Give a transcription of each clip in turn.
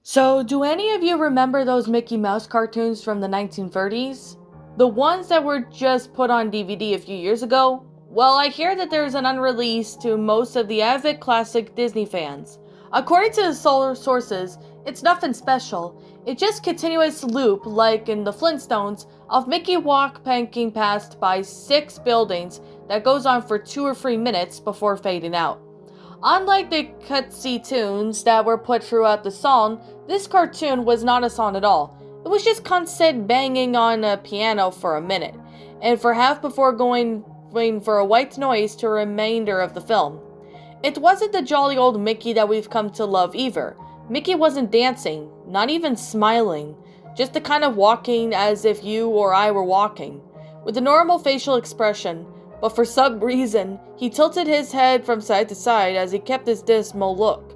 So, do any of you remember those Mickey Mouse cartoons from the 1930s? The ones that were just put on DVD a few years ago? Well, I hear that there's an unreleased to most of the avid classic Disney fans. According to the solar sources, it's nothing special. It's just continuous loop, like in the Flintstones, of Mickey walking past by 6 buildings that goes on for 2 or 3 minutes before fading out. Unlike the cutsy tunes that were put throughout the song, this cartoon was not a song at all. It was just constant banging on a piano for a minute, and for half before going for a white noise to the remainder of the film. It wasn't the jolly old Mickey that we've come to love either. Mickey wasn't dancing, not even smiling, just the kind of walking as if you or I were walking, with a normal facial expression, but for some reason, he tilted his head from side to side as he kept his dismal look.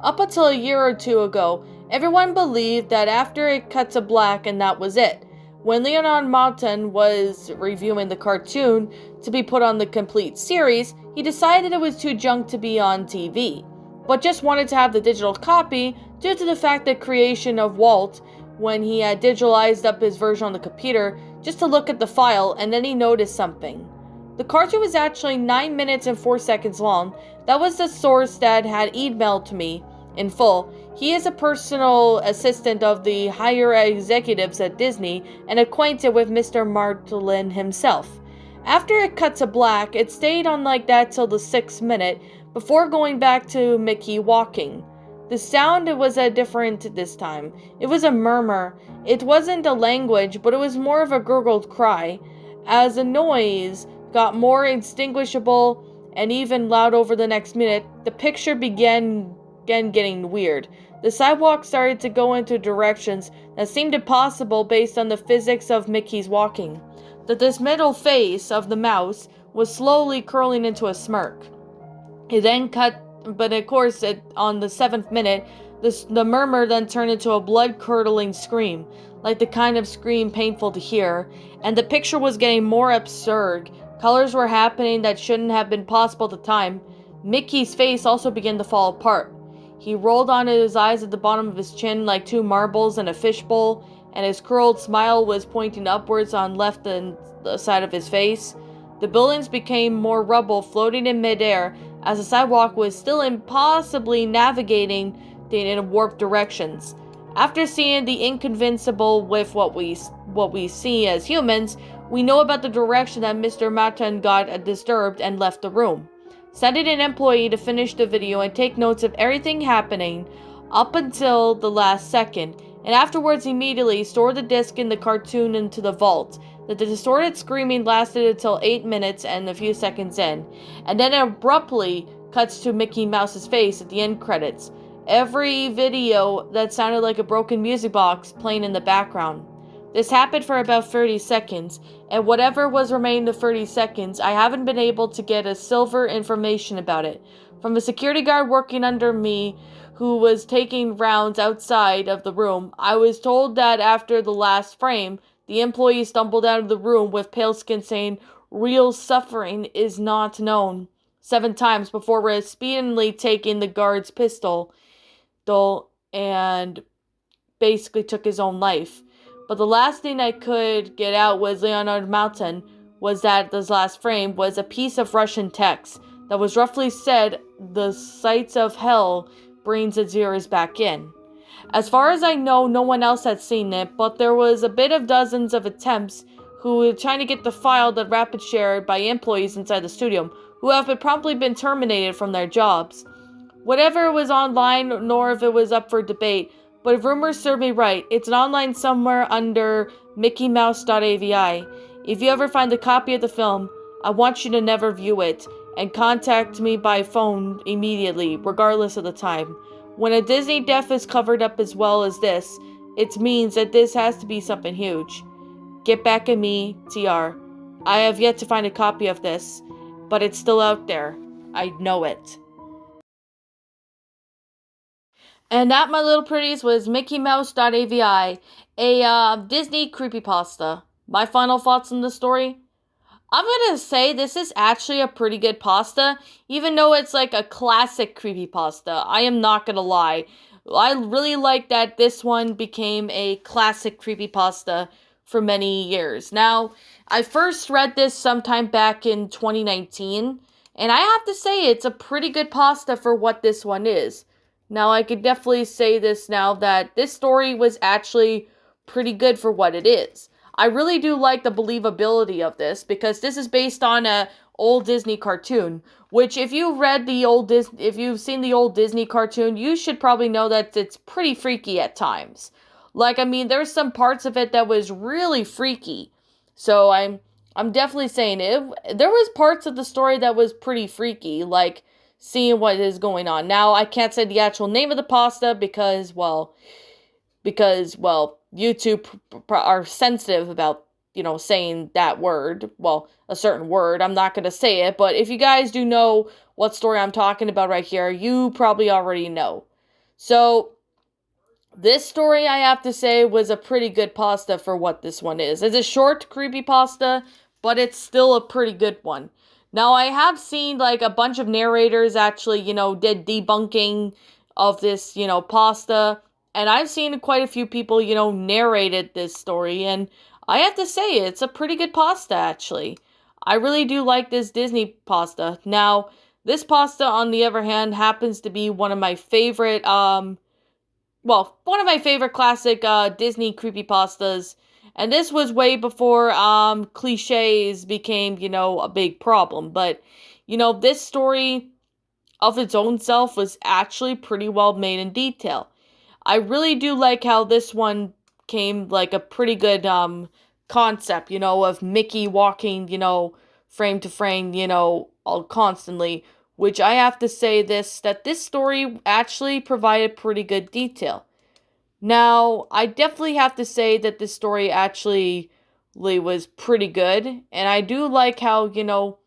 Up until a year or two ago, everyone believed that after it cut to black and that was it. When Leonard Maltin was reviewing the cartoon to be put on the complete series, he decided it was too junk to be on TV, but just wanted to have the digital copy due to the fact that creation of Walt when he had digitalized up his version on the computer just to look at the file, and then he noticed something. The cartoon was actually 9 minutes and 4 seconds long. That was the source that had emailed to me in full. He is a personal assistant of the higher executives at Disney and acquainted with Mr. Martin himself. After it cut to black, it stayed on like that till the 6th minute before going back to Mickey walking. The sound was different this time. It was a murmur. It wasn't a language, but it was more of a gurgled cry. As the noise got more indistinguishable and even loud over the next minute, the picture began getting weird. The sidewalk started to go into directions that seemed impossible based on the physics of Mickey's walking. This middle face of the mouse was slowly curling into a smirk. It then cut, but of course, on the 7th minute, the murmur then turned into a blood-curdling scream, like the kind of scream painful to hear, and the picture was getting more absurd. Colors were happening that shouldn't have been possible at the time. Mickey's face also began to fall apart. He rolled onto his eyes at the bottom of his chin like two marbles in a fishbowl, and his curled smile was pointing upwards on left and the side of his face. The buildings became more rubble floating in midair as the sidewalk was still impossibly navigating in warped directions. After seeing the inconceivable with what we see as humans, we know about the direction that Mr. Martin got disturbed and left the room, sending an employee to finish the video and take notes of everything happening up until the last second, and afterwards immediately store the disc in the cartoon into the vault. That the distorted screaming lasted until 8 minutes and a few seconds in, and then abruptly cuts to Mickey Mouse's face at the end credits. Every video that sounded like a broken music box playing in the background. This happened for about 30 seconds, and whatever was remaining of 30 seconds, I haven't been able to get a silver information about it. From a security guard working under me who was taking rounds outside of the room, I was told that after the last frame, the employee stumbled out of the room with pale skin saying, "Real suffering is not known," 7 times before speedily taking the guard's pistol and basically took his own life. But the last thing I could get out was Leonard Maltin was that this last frame was a piece of Russian text that was roughly said, "The sights of hell brings its viewers back in." As far as I know, no one else had seen it, but there was a bit of dozens of attempts who were trying to get the file that rapid shared by employees inside the studio, who have promptly been terminated from their jobs. Whatever was online, nor if it was up for debate, but if rumors serve me right, it's online somewhere under Mouse.AVI. If you ever find a copy of the film, I want you to never view it, and contact me by phone immediately, regardless of the time. When a Disney death is covered up as well as this, it means that this has to be something huge. Get back at me, TR. I have yet to find a copy of this, but it's still out there. I know it. And that, my little pretties, was Mickey Mouse.AVI, a Disney creepypasta. My final thoughts on the story? I'm gonna say this is actually a pretty good pasta, even though it's like a classic creepypasta. I am not gonna lie. I really like that this one became a classic creepypasta for many years. Now, I first read this sometime back in 2019, and I have to say it's a pretty good pasta for what this one is. Now, I could definitely say this now that this story was actually pretty good for what it is. I really do like the believability of this because this is based on a old Disney cartoon, which if if you've seen the old Disney cartoon, you should probably know that it's pretty freaky at times. Like, I mean, there's some parts of it that was really freaky. So I'm definitely saying it. There was parts of the story that was pretty freaky, like seeing what is going on. Now, I can't say the actual name of the pasta because YouTube are sensitive about, saying that word. Well, a certain word. I'm not going to say it, but if you guys do know what story I'm talking about right here, you probably already know. So, this story, I have to say, was a pretty good pasta for what this one is. It's a short, creepy pasta, but it's still a pretty good one. Now, I have seen, like, a bunch of narrators actually, did debunking of this, pasta. And I've seen quite a few people, narrated this story. And I have to say, it's a pretty good pasta, actually. I really do like this Disney pasta. Now, this pasta, on the other hand, happens to be one of my favorite, one of my favorite classic Disney creepypastas. And this was way before cliches became, a big problem. But, this story of its own self was actually pretty well made in detail. I really do like how this one came like a pretty good concept, of Mickey walking, frame to frame, all constantly, which I have to say that this story actually provided pretty good detail. Now, I definitely have to say that this story actually was pretty good, and I do like how,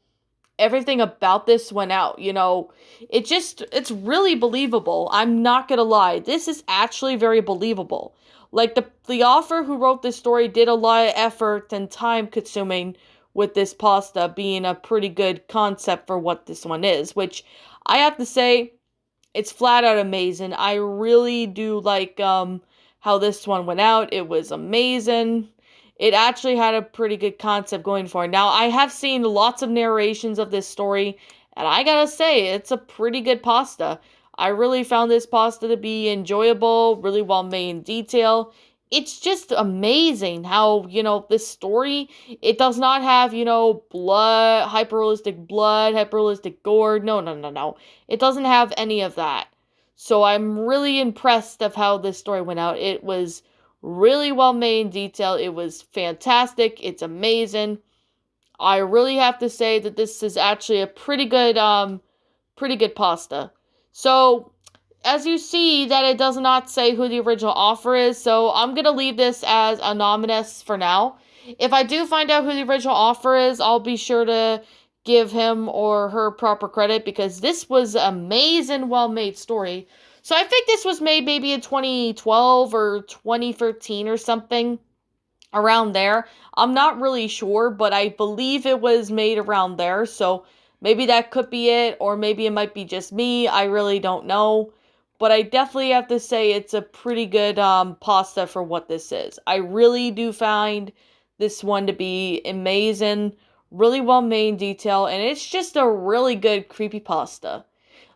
everything about this went out, it's really believable. I'm not gonna lie. This is actually very believable. Like, the author who wrote this story did a lot of effort and time consuming with this pasta being a pretty good concept for what this one is, which I have to say, it's flat out amazing. I really do like how this one went out. It was amazing. It actually had a pretty good concept going for it. Now, I have seen lots of narrations of this story, and I gotta say, it's a pretty good pasta. I really found this pasta to be enjoyable, really well made in detail. It's just amazing how, this story, it does not have, blood, hyper realistic gore. No, no, no, no. It doesn't have any of that. So I'm really impressed of how this story went out. It was really well made in detail. It was fantastic. It's amazing. I really have to say that this is actually a pretty good pasta. So, as you see that it does not say who the original author is, so I'm going to leave this as anonymous for now. If I do find out who the original author is, I'll be sure to give him or her proper credit because this was an amazing, well-made story. So I think this was made maybe in 2012 or 2013 or something around there. I'm not really sure, but I believe it was made around there. So maybe that could be it, or maybe it might be just me. I really don't know. But I definitely have to say it's a pretty good pasta for what this is. I really do find this one to be amazing, really well made in detail, and it's just a really good creepypasta.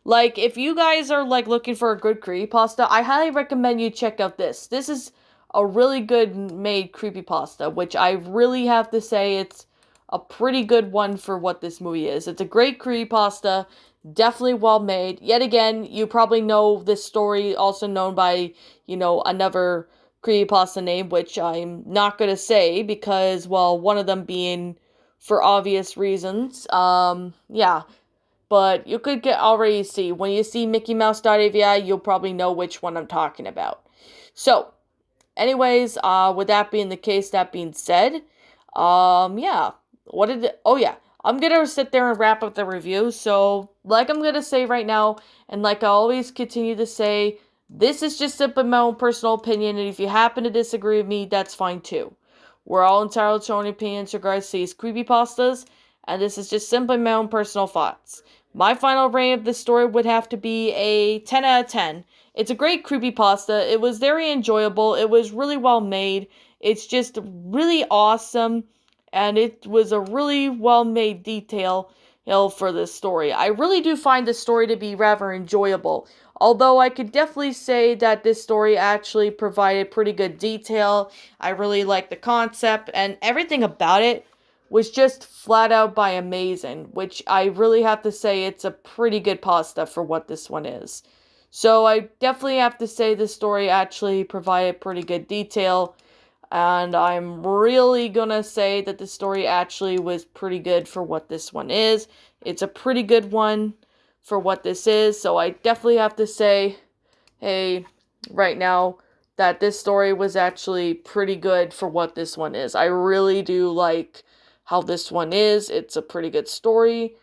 Like, if you guys are, like, looking for a good creepypasta, I highly recommend you check out this. This is a really good made creepypasta, which I really have to say it's a pretty good one for what this movie is. It's a great creepypasta, definitely well made. Yet again, you probably know this story, also known by, another creepypasta name, which I'm not going to say because, well, one of them being for obvious reasons. Yeah. But you could already see, when you see Mouse.AVI, you'll probably know which one I'm talking about. So, anyways, with that being the case, that being said, yeah. I'm gonna sit there and wrap up the review. So, like I'm gonna say right now, and like I always continue to say, this is just simply my own personal opinion, and if you happen to disagree with me, that's fine too. We're all entitled to our own opinions regards to these creepypastas, and this is just simply my own personal thoughts. My final rating of this story would have to be a 10 out of 10. It's a great creepypasta. It was very enjoyable. It was really well made. It's just really awesome, and it was a really well made detail, for this story. I really do find this story to be rather enjoyable. Although I could definitely say that this story actually provided pretty good detail. I really liked the concept, and everything about it was just flat out by amazing, which I really have to say it's a pretty good pasta for what this one is. So I definitely have to say this story actually provided pretty good detail, and I'm really gonna say that the story actually was pretty good for what this one is. It's a pretty good one for what this is, so I definitely have to say, hey, right now, that this story was actually pretty good for what this one is. I really do like how this one is. It's a pretty good story.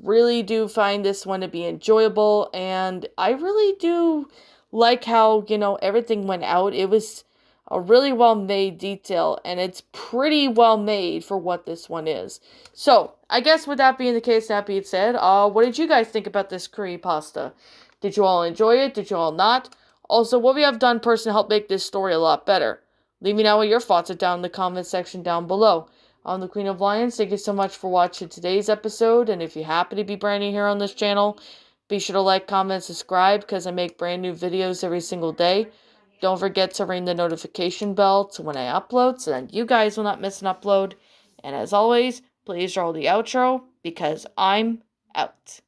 Really do find this one to be enjoyable, and I really do like how, everything went out. It was a really well made detail, and it's pretty well made for what this one is. So, I guess with that being the case, that being said, what did you guys think about this curry pasta? Did you all enjoy it? Did you all not? Also, what we have done personally helped make this story a lot better. Leave me know what your thoughts are down in the comment section down below. I'm the Queen of Lions. Thank you so much for watching today's episode, and if you happen to be brand new here on this channel, be sure to like, comment, subscribe, because I make brand new videos every single day. Don't forget to ring the notification bell to when I upload so that you guys will not miss an upload. And as always, please roll the outro because I'm out.